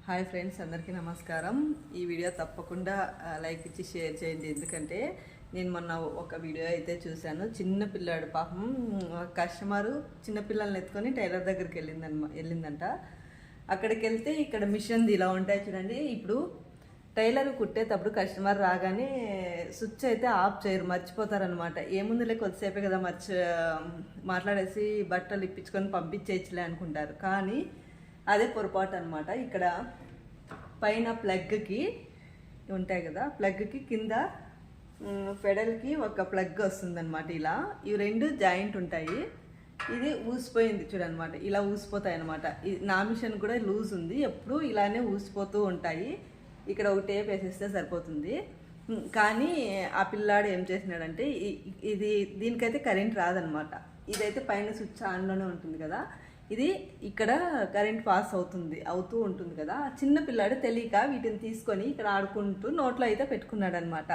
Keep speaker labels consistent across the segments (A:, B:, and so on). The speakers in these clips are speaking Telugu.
A: హాయ్ ఫ్రెండ్స్, అందరికీ నమస్కారం. ఈ వీడియో తప్పకుండా లైక్ ఇచ్చి షేర్ చేయండి. ఎందుకంటే నేను మొన్న ఒక వీడియో అయితే చూశాను. చిన్న పిల్లాడు పాపం కస్టమరు చిన్నపిల్లల్ని ఎత్తుకొని టైలర్ దగ్గరికి వెళ్ళిందంట. అక్కడికి వెళ్తే ఇక్కడ మిషన్ది ఇలా ఉంటాయి చూడండి. ఇప్పుడు టైలర్ కుట్టేటప్పుడు కస్టమర్ రాగానే స్విచ్ అయితే ఆఫ్ చేయరు, మర్చిపోతారనమాట. ఏముందిలే కొద్దిసేపే కదా మాట్లాడేసి బట్టలు ఇప్పించుకొని పంపించేయచ్చులే అనుకుంటారు. కానీ అదే పొరపాటు అనమాట. ఇక్కడ పైన ప్లగ్కి ఉంటాయి కదా, ప్లగ్కి కింద ఫెడల్కి ఒక ప్లగ్ వస్తుందన్నమాట. ఇలా ఇవి రెండు జాయింట్ ఉంటాయి. ఇది ఊసిపోయింది చూడనమాట, ఇలా ఊసిపోతాయి అనమాట. నా మిషన్ కూడా లూజ్ ఉంది, ఎప్పుడు ఇలానే ఊసిపోతూ ఉంటాయి. ఇక్కడ ఒక టేప్ వేసేస్తే సరిపోతుంది. కానీ ఆ పిల్లాడు ఏం చేసినాడంటే, ఇది దీనికైతే కరెంట్ రాదనమాట. ఇదైతే పైన స్విచ్ ఆన్లోనే ఉంటుంది కదా, ఇది ఇక్కడ కరెంట్ పాస్ అవుతూ ఉంటుంది కదా. చిన్న పిల్లాడు తెలియక వీటిని తీసుకొని ఇక్కడ ఆడుకుంటూ నోట్లో అయితే పెట్టుకున్నాడు అనమాట.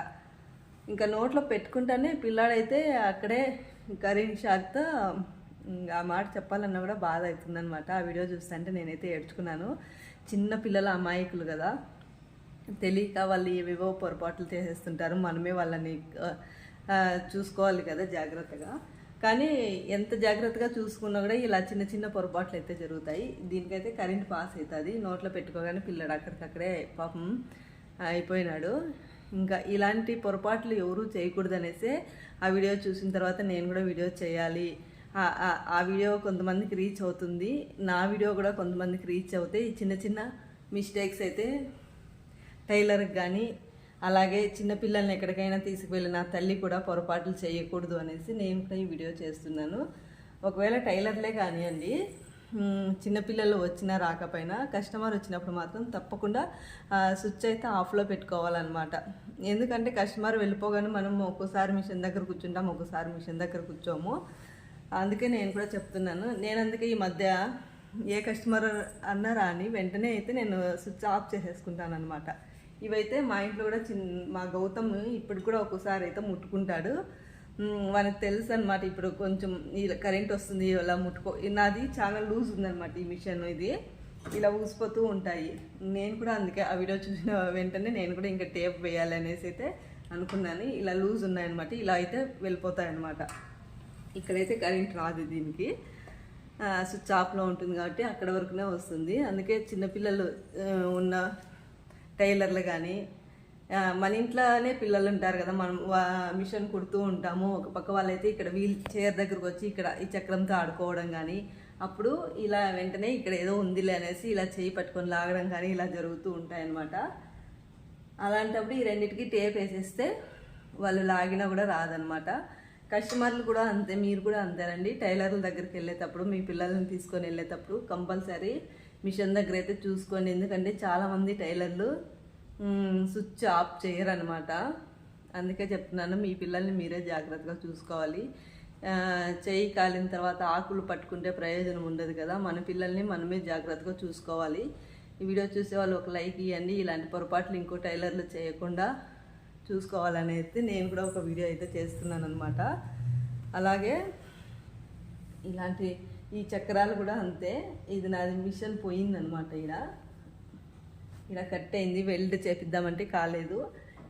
A: ఇంకా నోట్లో పెట్టుకుంటానే పిల్లాడైతే అక్కడే కరెంట్ షాక్తో ఆ మాట చెప్పాలన్నా కూడా బాధ అవుతుందన్నమాట. ఆ వీడియో చూస్తుంటే నేనైతే ఏడ్చుకున్నాను. చిన్న పిల్లల అమాయకులు కదా, తెలియక వాళ్ళు ఏవేవో పొరపాట్లు చేసేస్తుంటారు. మనమే వాళ్ళని చూసుకోవాలి కదా జాగ్రత్తగా. కానీ ఎంత జాగ్రత్తగా చూసుకున్నా కూడా ఇలా చిన్న చిన్న పొరపాట్లు అయితే జరుగుతాయి. దీనికైతే కరెంట్ పాస్ అవుతుంది. నోట్లో పెట్టుకోగానే పిల్లడు అక్కడికక్కడే పాపం అయిపోయినాడు. ఇంకా ఇలాంటి పొరపాట్లు ఎవరూ చేయకూడదు అనేసి ఆ వీడియో చూసిన తర్వాత నేను కూడా వీడియో చేయాలి. ఆ వీడియో కొంతమందికి రీచ్ అవుతుంది, నా వీడియో కూడా కొంతమందికి రీచ్ అవుతాయి. చిన్న చిన్న మిస్టేక్స్ అయితే టైలర్కి కానీ అలాగే చిన్నపిల్లల్ని ఎక్కడికైనా తీసుకువెళ్ళిన తల్లి కూడా పొరపాట్లు చేయకూడదు అనేసి నేను కూడా ఈ వీడియో చేస్తున్నాను. ఒకవేళ టైలర్లే కానివ్వండి, చిన్నపిల్లలు వచ్చినా రాకపోయినా కస్టమర్ వచ్చినప్పుడు మాత్రం తప్పకుండా స్విచ్ అయితే ఆఫ్లో పెట్టుకోవాలన్నమాట. ఎందుకంటే కస్టమర్ వెళ్ళిపోగానే మనం ఒక్కోసారి మిషన్ దగ్గర కూర్చుంటాం, ఒక్కోసారి మిషన్ దగ్గర కూర్చోము. అందుకే నేను కూడా చెప్తున్నాను. నేను అందుకే ఈ మధ్య ఏ కస్టమర్ అన్నా రాని వెంటనే అయితే నేను స్విచ్ ఆఫ్ చేసేసుకుంటాను అనమాట. ఇవైతే మా ఇంట్లో కూడా మా గౌతమ్ ఇప్పుడు కూడా ఒక్కోసారి అయితే ముట్టుకుంటాడు. మనకు తెలుసు అనమాట. ఇప్పుడు కొంచెం ఇలా కరెంట్ వస్తుంది, ఇలా నాది చాలా లూజ్ ఉందన్నమాట ఈ మిషన్. ఇది ఇలా ఊసిపోతూ ఉంటాయి. నేను కూడా అందుకే ఆ వీడియో చూసిన వెంటనే నేను కూడా ఇంకా టేప్ వేయాలి అనేసి అయితే అనుకున్నాను. ఇలా లూజ్ ఉన్నాయన్నమాట, ఇలా అయితే వెళ్ళిపోతాయన్నమాట. ఇక్కడైతే కరెంట్ రాదు, దీనికి స్విచ్ ఆఫ్లో ఉంటుంది కాబట్టి అక్కడ వరకునే వస్తుంది. అందుకే చిన్నపిల్లలు ఉన్న టైలర్లు కానీ, మన ఇంట్లోనే పిల్లలు ఉంటారు కదా, మనం మిషన్ కుడుతూ ఉంటాము. ఒక పక్క వాళ్ళైతే ఇక్కడ వీల్ చైర్ దగ్గరకు వచ్చి ఇక్కడ ఈ చక్రంతో ఆడుకోవడం కానీ, అప్పుడు ఇలా వెంటనే ఇక్కడ ఏదో ఉందిలే అనేసి ఇలా చేయి పట్టుకొని లాగడం కానీ ఇలా జరుగుతూ ఉంటాయన్నమాట. అలాంటప్పుడు ఈ రెండింటికి టేప్ వేసేస్తే వాళ్ళు లాగినా కూడా రాదనమాట. కస్టమర్లు కూడా అంతే, మీరు కూడా అంతేనండి. టైలర్ల దగ్గరికి వెళ్ళేటప్పుడు మీ పిల్లల్ని తీసుకొని వెళ్ళేటప్పుడు కంపల్సరీ మిషన్ దగ్గర అయితే చూసుకోండి. ఎందుకంటే చాలామంది టైలర్లు స్విచ్ ఆఫ్ చేయరనమాట. అందుకే చెప్తున్నాను, మీ పిల్లల్ని మీరే జాగ్రత్తగా చూసుకోవాలి. చేయి కాలిన తర్వాత ఆకులు పట్టుకుంటే ప్రయోజనం ఉండదు కదా. మన పిల్లల్ని మనమే జాగ్రత్తగా చూసుకోవాలి. ఈ వీడియో చూసే వాళ్ళు ఒక లైక్ ఇవ్వండి. ఇలాంటి పొరపాట్లు ఇంకో టైలర్లు చేయకుండా చూసుకోవాలనేది నేను కూడా ఒక వీడియో అయితే చేస్తున్నాను అనమాట. అలాగే ఇలాంటి ఈ చక్రాలు కూడా అంతే. ఇది నాది మిషన్ పోయిందనమాట. ఇలా కట్ అయింది, వెల్డ్ చేపిద్దామంటే కాలేదు.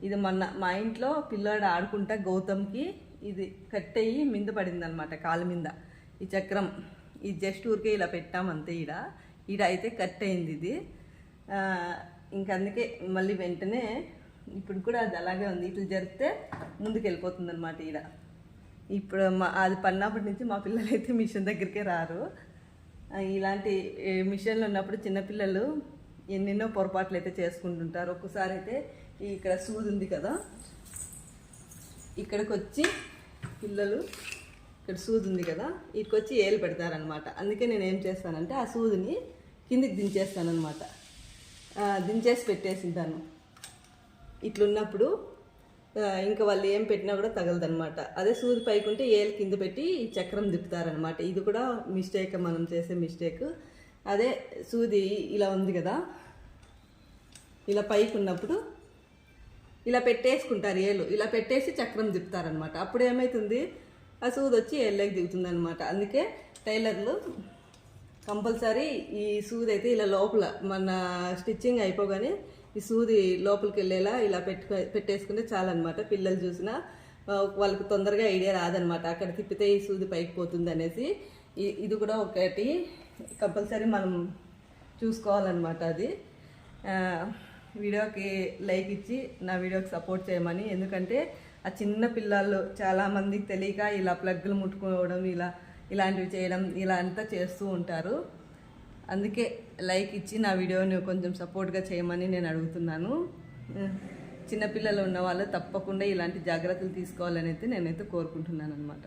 A: ఇది మా ఇంట్లో పిల్లాడు ఆడుకుంటా గౌతమ్కి ఇది కట్ అయ్యి మింద పడింది అనమాట, కాలు మీద. ఈ చక్రం ఈ జస్ట్ ఊరికే ఇలా పెట్టామంతే. ఈడ అయితే కట్ అయింది ఇది. ఇంకందుకే మళ్ళీ వెంటనే ఇప్పుడు కూడా అది అలాగే ఉంది. ఇట్లా జరిగితే ముందుకు వెళ్ళిపోతుంది అనమాట. ఇప్పుడు అది పడినప్పటి నుంచి మా పిల్లలు అయితే మిషన్ దగ్గరికే రారు. ఇలాంటి మిషన్లు ఉన్నప్పుడు చిన్నపిల్లలు ఎన్నెన్నో పొరపాట్లు అయితే చేసుకుంటుంటారు. ఒక్కసారి అయితే ఇక్కడ సూది ఉంది కదా, ఇక్కడికి వచ్చి పిల్లలు ఇక్కడ సూది ఉంది కదా, ఇక్కడికి వచ్చి ఏలు పెడతారనమాట. అందుకే నేను ఏం చేస్తానంటే ఆ సూదిని కిందికి దించేస్తానమాట. దించేసి పెట్టేసింటాను. ఇట్లున్నప్పుడు ఇంకా వాళ్ళు ఏం పెట్టినా కూడా తగలదనమాట. అదే సూది పైకి ఉంటే ఏలు కింద పెట్టి ఈ చక్రం తిప్పుతారనమాట. ఇది కూడా మిస్టేక్, మనం చేసే మిస్టేక్. అదే సూది ఇలా ఉంది కదా, ఇలా పైకి ఉన్నప్పుడు ఇలా పెట్టేసుకుంటారు ఏలు, ఇలా పెట్టేసి చక్రం తిప్పుతారనమాట. అప్పుడు ఏమవుతుంది, ఆ సూది వచ్చి ఏళ్ళకి దిగుతుంది అనమాట. అందుకే టైలర్లు కంపల్సరీ ఈ సూది అయితే ఇలా లోపల మన స్టిచ్చింగ్ అయిపోగానే ఈ సూది లోపలికి వెళ్ళేలా ఇలా పెట్టేసుకుంటే చాలన్నమాట. పిల్లలు చూసినా వాళ్ళకి తొందరగా ఐడియా రాదనమాట, అక్కడ తిప్పితే ఈ సూది పైకి పోతుంది అనేసి. ఇది కూడా ఒకటి కంపల్సరీ మనం చూసుకోవాలన్నమాట. అది వీడియోకి లైక్ ఇచ్చి నా వీడియోకి సపోర్ట్ చేయమని. ఎందుకంటే ఆ చిన్న పిల్లలు చాలామందికి తెలియక ఇలా ప్లగ్లు ముట్టుకోవడం, ఇలాంటివి చేయడం, ఇలా అంతా చేస్తూ ఉంటారు. అందుకే లైక్ ఇచ్చి నా వీడియోని కొంచెం సపోర్ట్గా చేయమని నేను అడుగుతున్నాను. చిన్నపిల్లలు ఉన్న వాళ్ళు తప్పకుండా ఇలాంటి జాగ్రత్తలు తీసుకోవాలని అయితే నేనైతే కోరుకుంటున్నాను అనమాట.